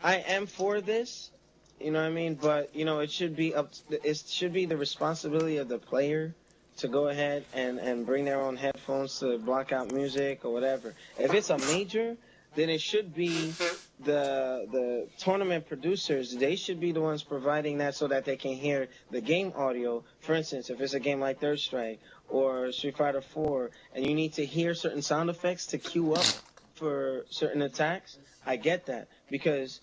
I am for this, you know what I mean? But, it should be it should be the responsibility of the player to go ahead and bring their own headphones to block out music or whatever. If it's a major, then it should be the tournament producers. They should be the ones providing that so that they can hear the game audio. For instance, if it's a game like Third Strike or Street Fighter 4, and you need to hear certain sound effects to queue up for certain attacks, I get that. Because,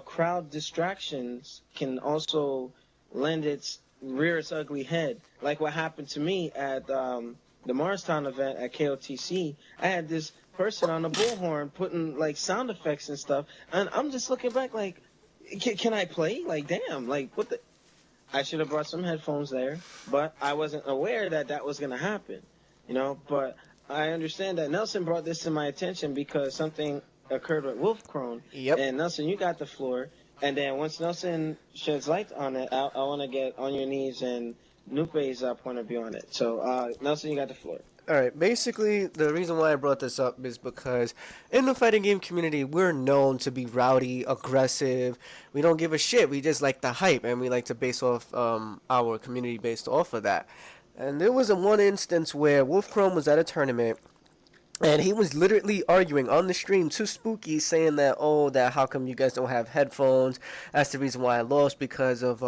crowd distractions can also rear its ugly head. Like what happened to me at the Morristown event at KOTC. I had this person on the bullhorn putting like sound effects and stuff, and I'm just looking back like, can I play? Like, damn, like what the? I should have brought some headphones there, but I wasn't aware that was gonna happen, But I understand that Nelson brought this to my attention because something occurred with Wolf Crone. Yep. And Nelson, you got the floor, and then once Nelson sheds light on it, I want to get on your knees and Nupe's point of view on it. So, Nelson, you got the floor. All right, basically, the reason why I brought this up is because in the fighting game community, we're known to be rowdy, aggressive. We don't give a shit. We just like the hype, and we like to base off our community based off of that. And there was one instance where Wolf Chrome was at a tournament, and he was literally arguing on the stream to Spooky, saying that, that how come you guys don't have headphones? That's the reason why I lost, because of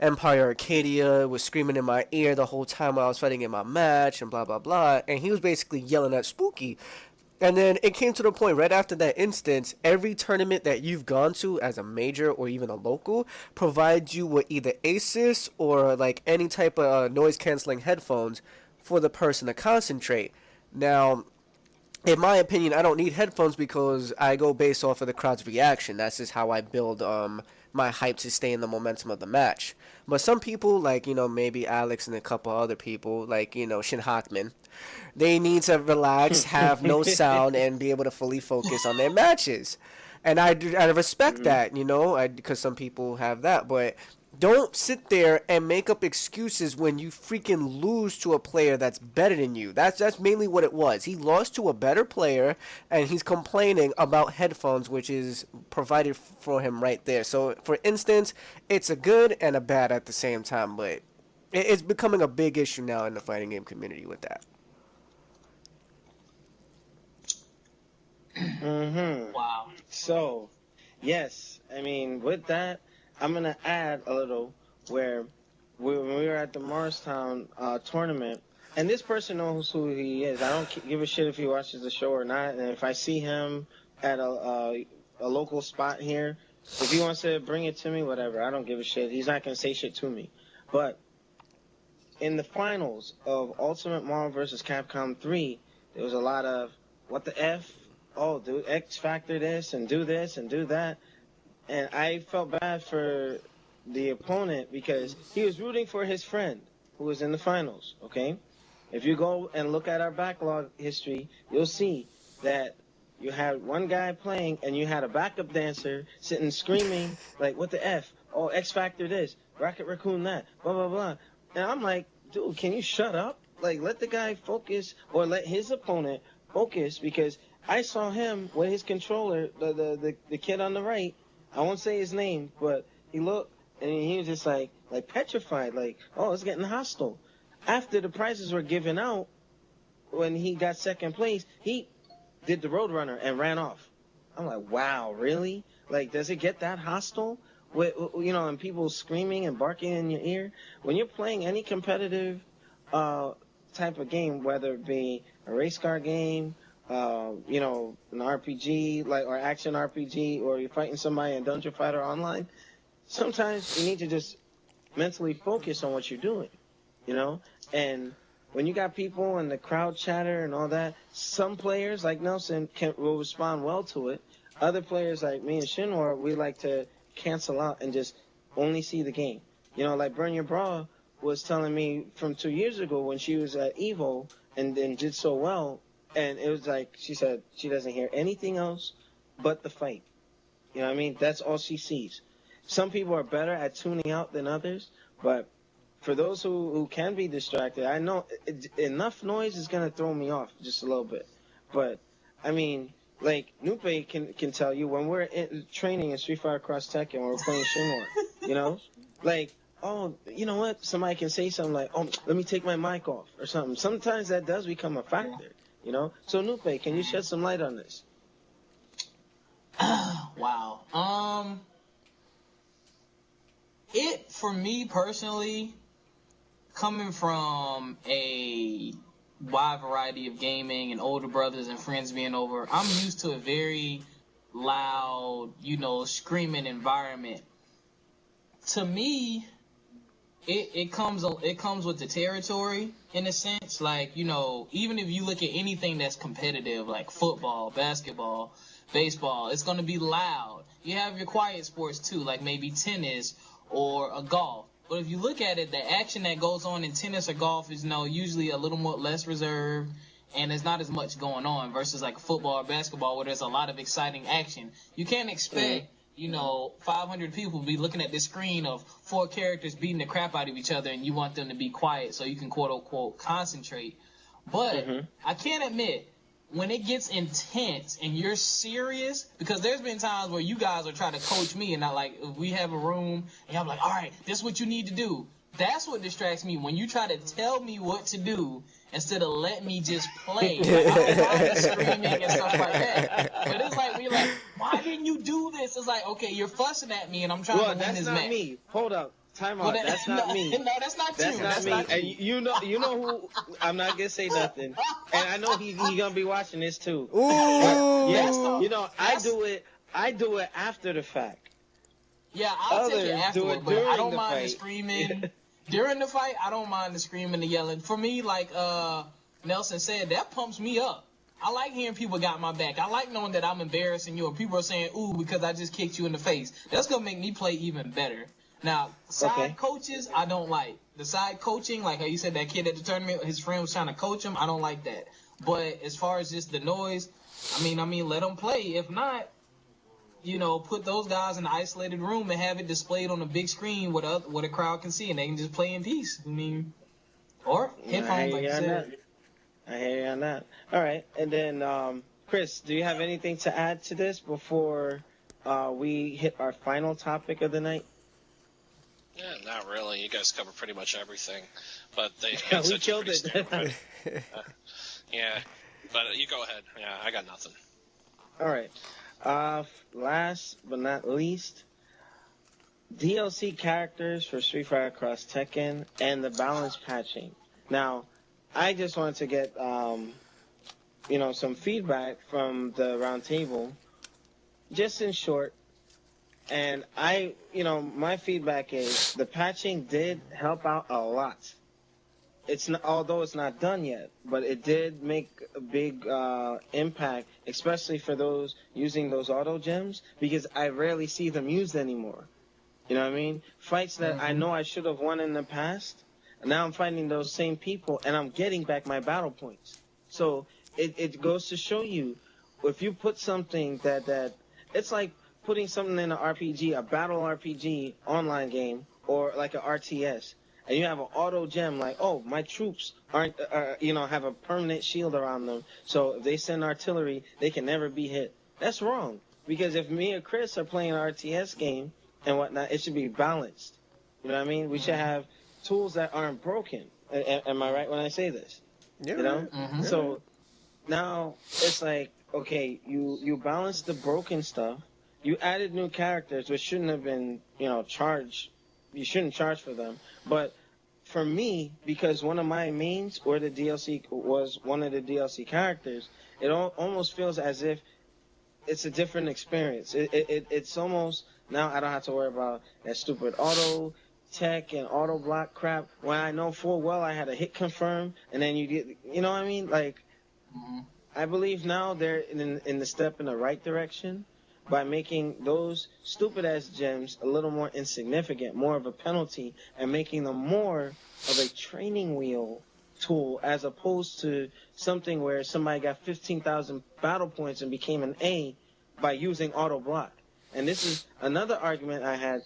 Empire Arcadia was screaming in my ear the whole time while I was fighting in my match, and blah, blah, blah. And he was basically yelling at Spooky. And then it came to the point right after that instance, every tournament that you've gone to as a major or even a local provides you with either ASUS or like any type of noise-canceling headphones for the person to concentrate. Now, in my opinion, I don't need headphones because I go based off of the crowd's reaction. That's just how I build my hype to stay in the momentum of the match. But some people, like, maybe Alex and a couple other people, like, Shin Hakman, they need to relax, have no sound, and be able to fully focus on their matches. And I respect that, because some people have that. But don't sit there and make up excuses when you freaking lose to a player that's better than you. That's mainly what it was. He lost to a better player, and he's complaining about headphones, which is provided for him right there. So, for instance, it's a good and a bad at the same time, but it's becoming a big issue now in the fighting game community with that. Wow. So, yes, I mean, with that, I'm going to add a little where when we were at the Morristown tournament, and this person knows who he is. I don't give a shit if he watches the show or not. And if I see him at a local spot here, if he wants to bring it to me, whatever, I don't give a shit. He's not going to say shit to me. But in the finals of Ultimate Marvel vs. Capcom 3, there was a lot of, what the F? Oh, do X Factor this and do that. And I felt bad for the opponent because he was rooting for his friend who was in the finals, okay? If you go and look at our backlog history, you'll see that you had one guy playing and you had a backup dancer sitting screaming, like, what the F? Oh, X Factor this, Rocket Raccoon that, blah, blah, blah. And I'm like, dude, can you shut up? Like, let the guy focus, or let his opponent focus, because I saw him with his controller, the kid on the right. I won't say his name, but he looked, and he was just like petrified, like, oh, it's getting hostile. After the prizes were given out, when he got second place, he did the Roadrunner and ran off. I'm like, wow, really? Like, does it get that hostile? With, and people screaming and barking in your ear? When you're playing any competitive type of game, whether it be a race car game, an RPG, or action RPG, or you're fighting somebody in Dungeon Fighter Online, sometimes you need to just mentally focus on what you're doing, And when you got people and the crowd chatter and all that, some players, like Nelson, will respond well to it. Other players, like me and Shinwar, we like to cancel out and just only see the game. Like Burn Your Bra was telling me from 2 years ago when she was at EVO and did so well, and it was like, she said she doesn't hear anything else but the fight. You know what I mean? That's all she sees. Some people are better at tuning out than others, but for those who can be distracted, I know enough noise is going to throw me off just a little bit. But, I mean, like Nupe can tell you when we're training in Street Fighter Cross Tekken, when we're playing Shinra, you know, like, oh, you know what? Somebody can say something like, oh, let me take my mic off or something. Sometimes that does become a factor, you know. So Nupe, can you shed some light on this? Wow. It, for me personally, coming from a wide variety of gaming and older brothers and friends being over, I'm used to a very loud, you know, screaming environment. To me, it comes with the territory in a sense. Like, you know, even if you look at anything that's competitive, like football, basketball, baseball, it's going to be loud. You have your quiet sports too, like maybe tennis or a golf. But if you look at it, the action that goes on in tennis or golf is, you know, usually a little more less reserved, and there's not as much going on versus like football or basketball where there's a lot of exciting action. You can't expect, you know, 500 people to be looking at this screen of 4 characters beating the crap out of each other, and you want them to be quiet so you can quote unquote concentrate. But I can't admit, when it gets intense and you're serious, because there's been times where you guys are trying to coach me, and I like, if we have a room and I'm like, all right, this is what you need to do. That's what distracts me, when you try to tell me what to do instead of let me just play. Like, I don't mind the screaming and stuff like that. But it's like, we're like, why didn't you do this? It's like, okay, you're fussing at me and I'm trying to win this match. Well, that's not me. Hold up. Time out. That's not me. No, that's not you. That's not me. And you know who. I'm not gonna say nothing. And I know he gonna be watching this too. Ooh. Yeah, you know, I do it after the fact. Yeah, I'll take it afterward, but I don't mind fight. The screaming. During the fight, I don't mind the screaming, the yelling. For me, like Nelson said, that pumps me up. I like hearing people got my back. I like knowing that I'm embarrassing you, or people are saying, ooh, because I just kicked you in the face. That's going to make me play even better. Now, side coaches, I don't like. The side coaching, like how you said that kid at the tournament, his friend was trying to coach him, I don't like that. But as far as just the noise, I mean, let them play. If not, you know, put those guys in an isolated room and have it displayed on a big screen what a crowd can see, and they can just play in peace. I mean, or headphones, like you said. I hear you on that. All right, and then Chris, do you have anything to add to this before we hit our final topic of the night? Yeah, not really. You guys cover pretty much everything, but they we killed it. Yeah, but you go ahead. Yeah, I got nothing. All right. Last but not least, DLC characters for Street Fighter Cross Tekken and the balance patching. Now, I just wanted to get some feedback from the round table, just in short. And my feedback is the patching did help out a lot. Although it's not done yet, but it did make a big impact, especially for those using those auto gems, because I rarely see them used anymore. You know what I mean? Fights that I know I should have won in the past, and now I'm fighting those same people, and I'm getting back my battle points. So it goes to show you, if you put something that it's like putting something in an RPG, a battle RPG online game, or like an RTS. And you have an auto gem like, oh, my troops aren't, have a permanent shield around them. So if they send artillery, they can never be hit. That's wrong. Because if me or Chris are playing an RTS game and whatnot, it should be balanced. You know what I mean? We should have tools that aren't broken. Am I right when I say this? Yeah. You know? Mm-hmm. So now it's like, okay, you balance the broken stuff. You added new characters, which shouldn't have been, charged. You shouldn't charge for them. But for me, because one of my mains or the DLC was one of the DLC characters, it almost feels as if it's a different experience. It's almost, now I don't have to worry about that stupid auto tech and auto block crap when I know full well I had a hit confirm, and then you get, you know what I mean? Like, I believe now they're in the step in the right direction by making those stupid-ass gems a little more insignificant, more of a penalty, and making them more of a training wheel tool as opposed to something where somebody got 15,000 battle points and became an A by using auto block. And this is another argument I had.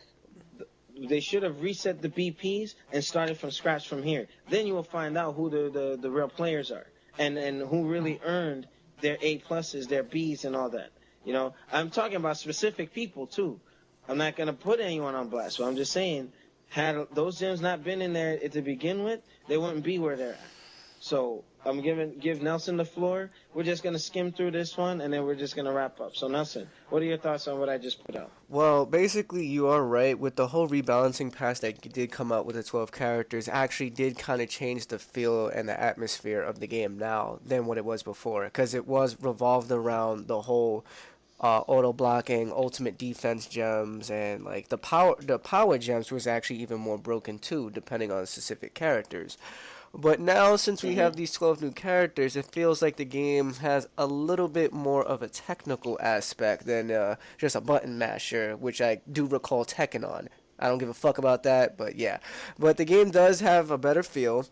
They should have reset the BPs and started from scratch from here. Then you will find out who the real players are and who really earned their A+, their Bs, and all that. You know, I'm talking about specific people too. I'm not gonna put anyone on blast. So I'm just saying, had those gems not been in there to begin with, they wouldn't be where they're at. So I'm give Nelson the floor. We're just gonna skim through this one, and then we're just gonna wrap up. So Nelson, what are your thoughts on what I just put out? Well, basically, you are right. With the whole rebalancing pass that did come out with the 12 characters, actually did kind of change the feel and the atmosphere of the game now than what it was before, because it was revolved around the whole auto blocking, ultimate defense gems, and like the power gems was actually even more broken too, depending on specific characters. But now, since we have these 12 new characters, it feels like the game has a little bit more of a technical aspect than just a button masher, which I do recall Tekken on. I don't give a fuck about that, but yeah. But the game does have a better feel,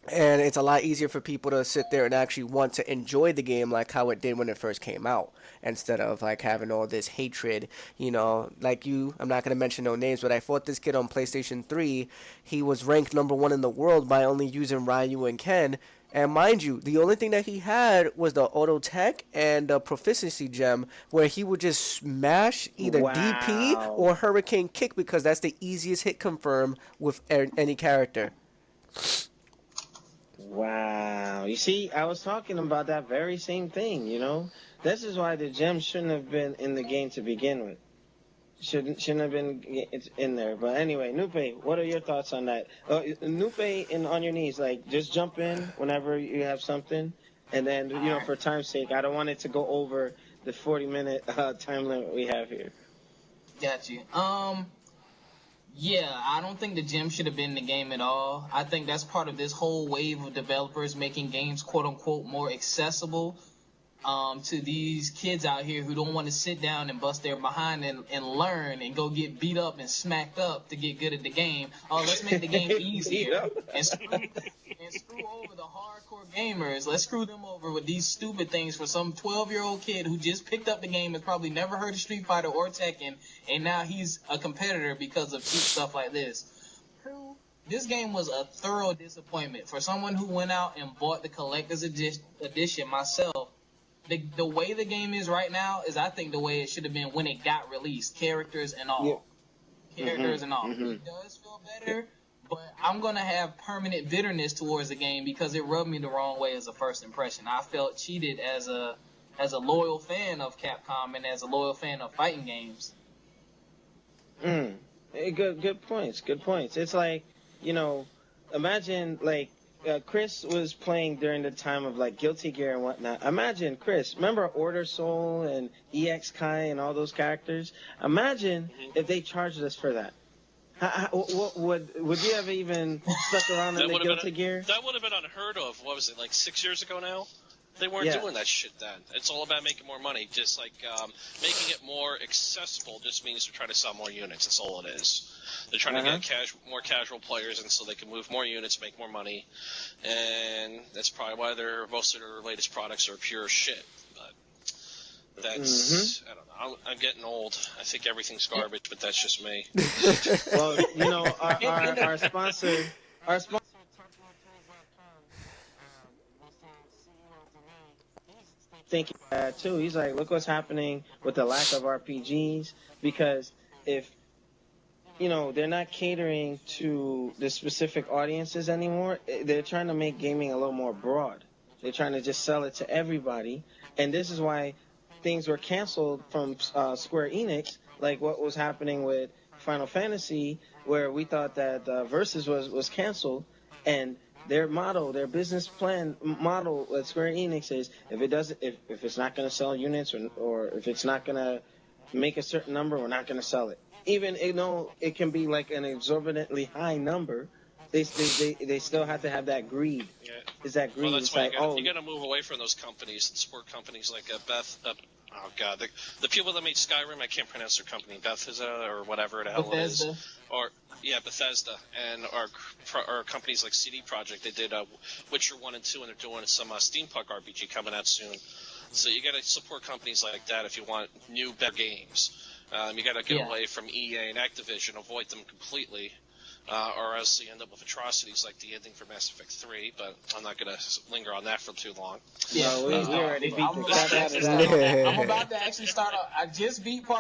and it's a lot easier for people to sit there and actually want to enjoy the game like how it did when it first came out, instead of like having all this hatred, you know, like I'm not going to mention no names, but I fought this kid on PlayStation 3. He was ranked #1 in the world by only using Ryu and Ken, and mind you, the only thing that he had was the auto tech and the proficiency gem, where he would just smash either DP or hurricane kick, because that's the easiest hit confirm with any character. Wow. You see, I was talking about that very same thing, you know? This is why the gems shouldn't have been in the game to begin with. Shouldn't have been in there. But anyway, Nupe, what are your thoughts on that? Nupe, on your knees, like, just jump in whenever you have something. And then, you know, for time's sake, I don't want it to go over the 40-minute time limit we have here. Got you. Yeah, I don't think the gem should have been in the game at all. I think that's part of this whole wave of developers making games, quote-unquote, more accessible to these kids out here who don't want to sit down and bust their behind and learn and go get beat up and smacked up to get good at the game. Oh, let's make the game easier and screw over the hardcore gamers. Let's screw them over with these stupid things for some 12-year-old kid who just picked up the game and probably never heard of Street Fighter or Tekken, and now he's a competitor because of cheap stuff like this. This game was a thorough disappointment. For someone who went out and bought the collector's edition myself, the way the game is right now is, I think, the way it should have been when it got released, characters and all. Yeah. Characters and all. It does feel better, but I'm going to have permanent bitterness towards the game because it rubbed me the wrong way as a first impression. I felt cheated as a loyal fan of Capcom and as a loyal fan of fighting games. Good points. It's like, you know, imagine, like, Chris was playing during the time of, like, Guilty Gear and whatnot. Imagine, Chris, remember Order Soul and EX Kai and all those characters? Imagine if they charged us for that. Would you have even stuck around in the Guilty Gear? That would have been unheard of. What was it, like 6 years ago now? They weren't doing that shit then. It's all about making more money. Just like making it more accessible just means they're trying to sell more units. That's all it is. They're trying to get more casual players in so they can move more units, make more money. And that's probably why most of their latest products are pure shit. But that's, I don't know. I'm getting old. I think everything's garbage, but that's just me. Well, you know, our sponsor... thinking that too. He's like, look what's happening with the lack of RPGs, because if, you know, they're not catering to the specific audiences anymore, they're trying to make gaming a little more broad. They're trying to just sell it to everybody, and this is why things were canceled from Square Enix, like what was happening with Final Fantasy, where we thought that Versus was canceled, and their business plan model at Square Enix is, if it's not going to sell units or if it's not going to make a certain number, we're not going to sell it. Even though it can be like an exorbitantly high number, they still have to have that greed. Yeah. Is that greed? Well, that's why you got to move away from those companies and support companies like oh god, the people that made Skyrim, I can't pronounce their company, Bethesda or whatever the hell it is, or Bethesda, and our companies like CD Projekt. They did Witcher 1 and 2, and they're doing some steampunk RPG coming out soon. So you got to support companies like that if you want new, better games. You got to get away from EA and Activision, avoid them completely. or else you end up with atrocities like the ending for Mass Effect 3, but I'm not going to linger on that for too long. Yeah, we already beat the crap out of that. I'm about to actually start. I just beat part